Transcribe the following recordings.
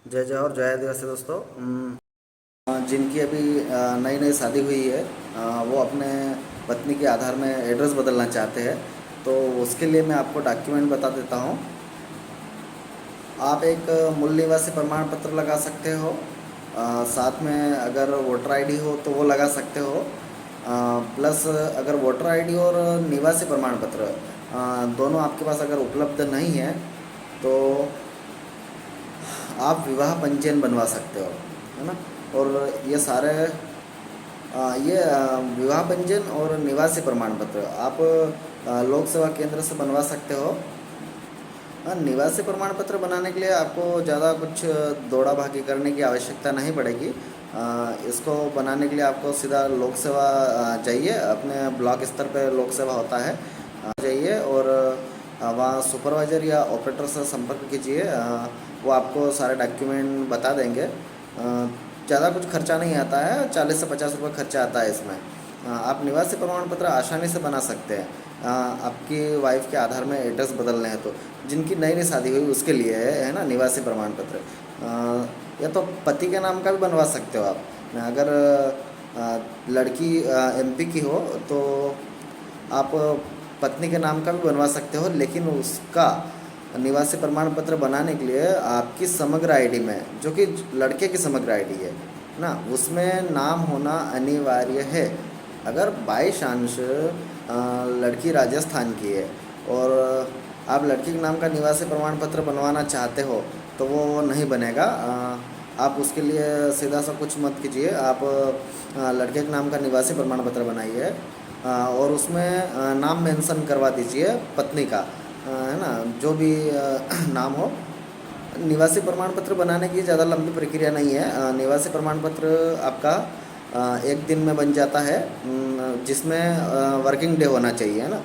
जय जय और जय आदिवासी दोस्तों। जिनकी अभी नई नई शादी हुई है, वो अपने पत्नी के आधार में एड्रेस बदलना चाहते हैं। तो उसके लिए मैं आपको डॉक्यूमेंट बता देता हूँ। आप एक मूल निवासी प्रमाण पत्र लगा सकते हो। साथ में अगर वोटर आईडी हो तो वो लगा सकते हो। प्लस अगर वोटर आईडी और निवासी प्रमाण पत्र दोनों आपके पास अगर उपलब्ध नहीं है तो आप विवाह पंजीयन बनवा सकते हो, है ना। और ये सारे विवाह पंजीयन और निवासी प्रमाण पत्र आप लोक सेवा केंद्र से बनवा सकते हो। हाँ, निवासी प्रमाण पत्र बनाने के लिए आपको ज़्यादा कुछ दौड़ा भागी करने की आवश्यकता नहीं पड़ेगी। इसको बनाने के लिए आपको सीधा लोक सेवा जाइए, अपने ब्लॉक स्तर पे लोक सेवा होता है, जाइए और वहाँ सुपरवाइज़र या ऑपरेटर से संपर्क कीजिए। वो आपको सारे डॉक्यूमेंट बता देंगे। ज़्यादा कुछ खर्चा नहीं आता है, 40 से 50 रुपये खर्चा आता है इसमें। आप निवासी प्रमाण पत्र आसानी से बना सकते हैं। आपकी वाइफ के आधार में एड्रेस बदलने हैं तो जिनकी नई नई शादी हुई उसके लिए है ना निवासी प्रमाण पत्र। या तो पति के नाम का भी बनवा सकते हो आप। अगर लड़की एमपी की हो तो आप पत्नी के नाम का भी बनवा सकते हो, लेकिन उसका निवासी प्रमाण पत्र बनाने के लिए आपकी समग्र आईडी में, जो कि लड़के की समग्र आईडी है ना, उसमें नाम होना अनिवार्य है। अगर बाई चांस लड़की राजस्थान की है और आप लड़की के नाम का निवासी प्रमाण पत्र बनवाना चाहते हो तो वो नहीं बनेगा। आप उसके लिए सीधा सा कुछ मत कीजिए, आप लड़के के नाम का निवासी प्रमाण पत्र बनाइए और उसमें नाम मेंशन करवा दीजिए पत्नी का, है ना, जो भी नाम हो। निवासी प्रमाण पत्र बनाने की ज़्यादा लंबी प्रक्रिया नहीं है। निवासी प्रमाण पत्र आपका एक दिन में बन जाता है, जिसमें वर्किंग डे होना चाहिए, है ना।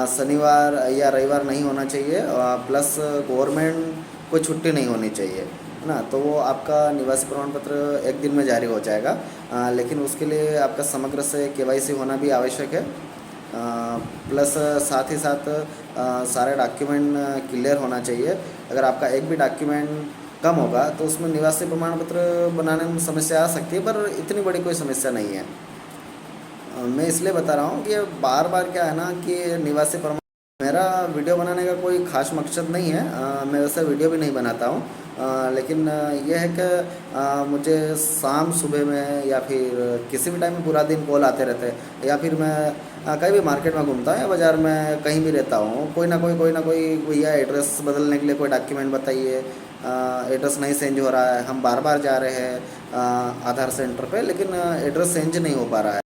शनिवार या रविवार नहीं होना चाहिए, प्लस गवर्नमेंट कोई छुट्टी नहीं होनी चाहिए, है ना। तो वो आपका निवासी प्रमाण पत्र एक दिन में जारी हो जाएगा। लेकिन उसके लिए आपका समग्र से केवाईसी होना भी आवश्यक है। प्लस साथ ही साथ सारे डॉक्यूमेंट क्लियर होना चाहिए। अगर आपका एक भी डॉक्यूमेंट कम होगा तो उसमें निवासी प्रमाण पत्र बनाने में समस्या आ सकती है, पर इतनी बड़ी कोई समस्या नहीं है। मैं इसलिए बता रहा हूँ कि बार बार क्या है ना कि निवासी प्रमाण, मेरा वीडियो बनाने का कोई ख़ास मकसद नहीं है। मैं वैसे वीडियो भी नहीं बनाता हूँ। लेकिन यह है कि मुझे शाम सुबह में या फिर किसी भी टाइम में पूरा दिन कॉल आते रहते हैं, या फिर मैं कहीं भी मार्केट में घूमता हूँ या बाज़ार में कहीं भी रहता हूँ, कोई ना कोई भैया एड्रेस बदलने के लिए कोई डॉक्यूमेंट बताइए, एड्रेस नहीं चेंज हो रहा है, हम बार बार जा रहे हैं आधार सेंटर पे, लेकिन एड्रेस चेंज नहीं हो पा रहा है।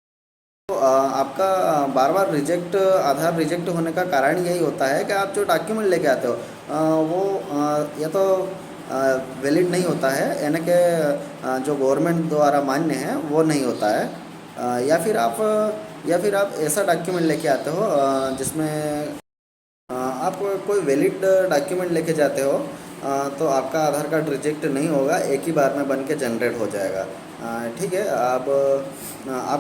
तो आपका बार बार आधार रिजेक्ट होने का कारण यही होता है कि आप जो डॉक्यूमेंट लेके आते हो वो या तो वैलिड नहीं होता है, यानी कि जो गवर्नमेंट द्वारा मान्य है वो नहीं होता है। या फिर आप ऐसा डॉक्यूमेंट लेके आते हो जिसमें आप कोई वैलिड डॉक्यूमेंट लेके जाते हो, तो आपका आधार कार्ड रिजेक्ट नहीं होगा, एक ही बार में बन के जनरेट हो जाएगा। ठीक है, आप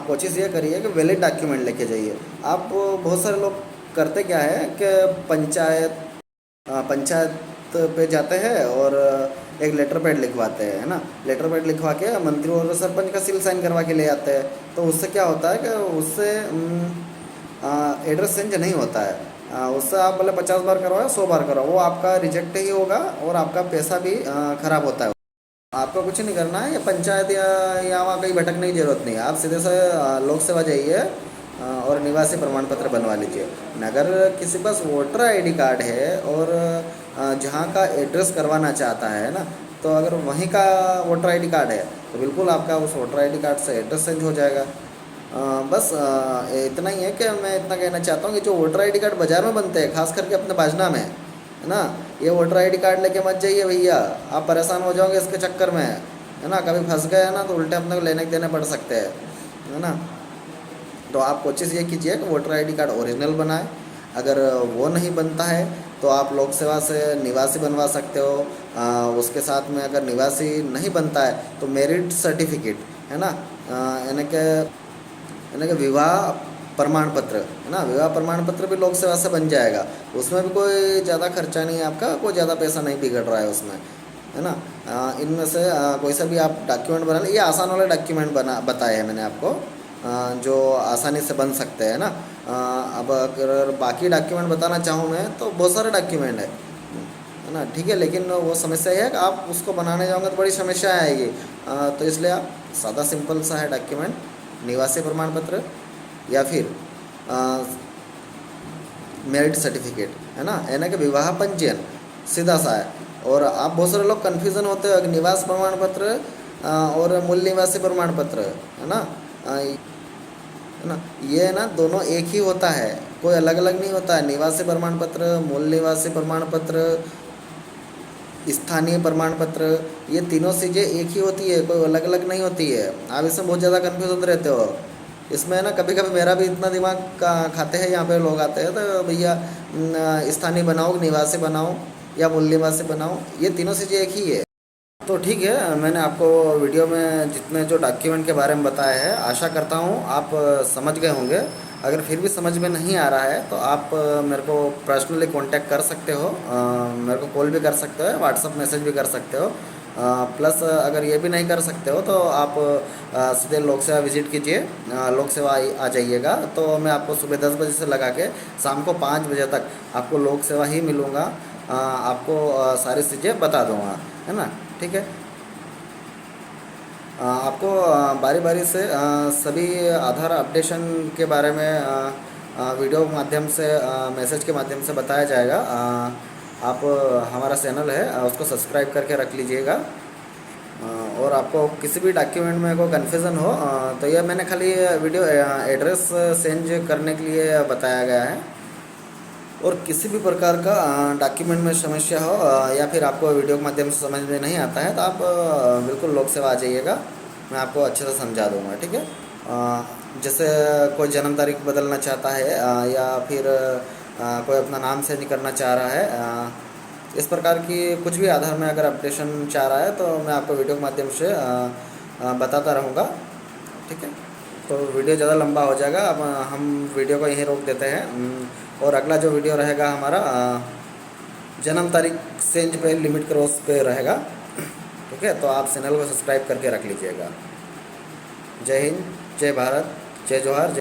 कोशिश ये करिए कि वैलिड डॉक्यूमेंट लेके जाइए। आप बहुत सारे लोग करते क्या है कि पंचायत पे जाते हैं और एक लेटर पैड लिखवाते हैं, है ना। लेटर पैड लिखवा के मंत्री और सरपंच का सील साइन करवा के ले आते हैं। तो उससे क्या होता है कि उससे एड्रेस चेंज नहीं होता है। उससे आप भले 50 बार करवाओ 100 बार करवाओ, वो आपका रिजेक्ट ही होगा और आपका पैसा भी खराब होता है। आपको कुछ नहीं करना है, ये पंचायत या वहाँ कहीं भटकने की ज़रूरत नहीं है। आप सीधे से लोक सेवा जाइए और निवासी प्रमाण पत्र बनवा लीजिए। अगर किसी के पास वोटर आईडी कार्ड है और जहाँ का एड्रेस करवाना चाहता है ना, तो अगर वहीं का वोटर आईडी कार्ड है तो बिल्कुल आपका उस वोटर आईडी कार्ड से एड्रेस चेंज हो जाएगा। बस इतना ही है कि मैं इतना कहना चाहता हूँ कि जो वोटर आईडी कार्ड बाज़ार में बनते हैं, खास करके अपने बाजना में, है ना, ये वोटर आईडी कार्ड लेके मत जाइए भैया, आप परेशान हो जाओगे इसके चक्कर में, है ना। कभी फंस गए ना तो उल्टे अपने को लेने के देने पड़ सकते हैं, है ना। तो आप कोशिश ये कीजिए कि वोटर आईडी कार्ड ओरिजिनल बनाएं। अगर वो नहीं बनता है तो आप लोक सेवा से निवासी बनवा सकते हो। उसके साथ में अगर निवासी नहीं बनता है तो मेरिट सर्टिफिकेट, है ना, यानी कि विवाह प्रमाण पत्र, है ना, विवाह प्रमाण पत्र भी लोक सेवा से बन जाएगा। उसमें भी कोई ज़्यादा खर्चा नहीं है आपका, कोई ज़्यादा पैसा नहीं बिगड़ रहा है उसमें, है ना। इनमें से कोई सा भी आप डॉक्यूमेंट बना लें, ये आसान वाले डॉक्यूमेंट बताए हैं मैंने आपको, जो आसानी से बन सकते हैं ना। अब अगर बाकी डॉक्यूमेंट बताना चाहूँ मैं तो बहुत सारे डॉक्यूमेंट है ना, ठीक है। लेकिन वो समस्या ये है कि आप उसको बनाने जाओगे तो बड़ी समस्या आएगी। तो इसलिए आप सादा सिंपल सा है डॉक्यूमेंट, निवासी प्रमाण पत्र या फिर मैरिड सर्टिफिकेट, है ना, यानी कि विवाह पंजीयन, सीधा सा है। और आप बहुत सारे लोग कन्फ्यूज़न होते हो कि निवास प्रमाण पत्र और मूल निवासी प्रमाण पत्र, है ना, है ना, ये ना दोनों एक ही होता है, कोई अलग अलग नहीं होता है। निवासी प्रमाण पत्र, मूल निवासी प्रमाण पत्र, स्थानीय प्रमाण पत्र, ये तीनों चीज़ें एक ही होती है, कोई अलग अलग नहीं होती है। आप इसमें बहुत ज़्यादा कन्फ्यूज होते रहते हो। इसमें ना कभी कभी मेरा भी इतना दिमाग का खाते हैं, यहाँ पे लोग आते हैं तो भैया स्थानीय बनाओ, निवासी बनाओ या मूल निवासी बनाओ, ये तीनों चीज़ें एक ही है। तो ठीक है, मैंने आपको वीडियो में जितने जो डॉक्यूमेंट के बारे में बताया है, आशा करता हूँ आप समझ गए होंगे। अगर फिर भी समझ में नहीं आ रहा है तो आप मेरे को पर्सनली कांटेक्ट कर सकते हो, मेरे को कॉल भी कर सकते हो, व्हाट्सअप मैसेज भी कर सकते हो। प्लस अगर ये भी नहीं कर सकते हो तो आप सीधे लोक सेवा विजिट कीजिए, लोक सेवा आ जाइएगा। तो मैं आपको सुबह 10 बजे से लगा के शाम को 5 बजे तक आपको लोक सेवा ही मिलूँगा, आपको सारी चीज़ें बता दूँगा, है ना, ठीक है। आपको बारी बारी से सभी आधार अपडेशन के बारे में वीडियो के माध्यम से, मैसेज के माध्यम से बताया जाएगा। आप हमारा चैनल है उसको सब्सक्राइब करके रख लीजिएगा। और आपको किसी भी डॉक्यूमेंट में कोई कन्फ्यूज़न हो तो यह मैंने खाली वीडियो एड्रेस चेंज करने के लिए बताया गया है। और किसी भी प्रकार का डॉक्यूमेंट में समस्या हो या फिर आपको वीडियो के माध्यम से समझ में नहीं आता है तो आप बिल्कुल लोक सेवा आ जाइएगा, मैं आपको अच्छे से समझा दूंगा, ठीक है। जैसे कोई जन्म तारीख बदलना चाहता है या फिर कोई अपना नाम चेंज करना चाह रहा है, इस प्रकार की कुछ भी आधार में अगर अपडेशन चाह रहा है तो मैं आपको वीडियो के माध्यम से बताता रहूँगा, ठीक है। तो वीडियो ज़्यादा लंबा हो जाएगा, अब हम वीडियो को यहीं रोक देते हैं। और अगला जो वीडियो रहेगा हमारा जन्म तारीख चेंज पे, लिमिट क्रॉस पे रहेगा, ठीक है। तो आप चैनल को सब्सक्राइब करके रख लीजिएगा। जय हिंद, जय भारत, जय जोहार।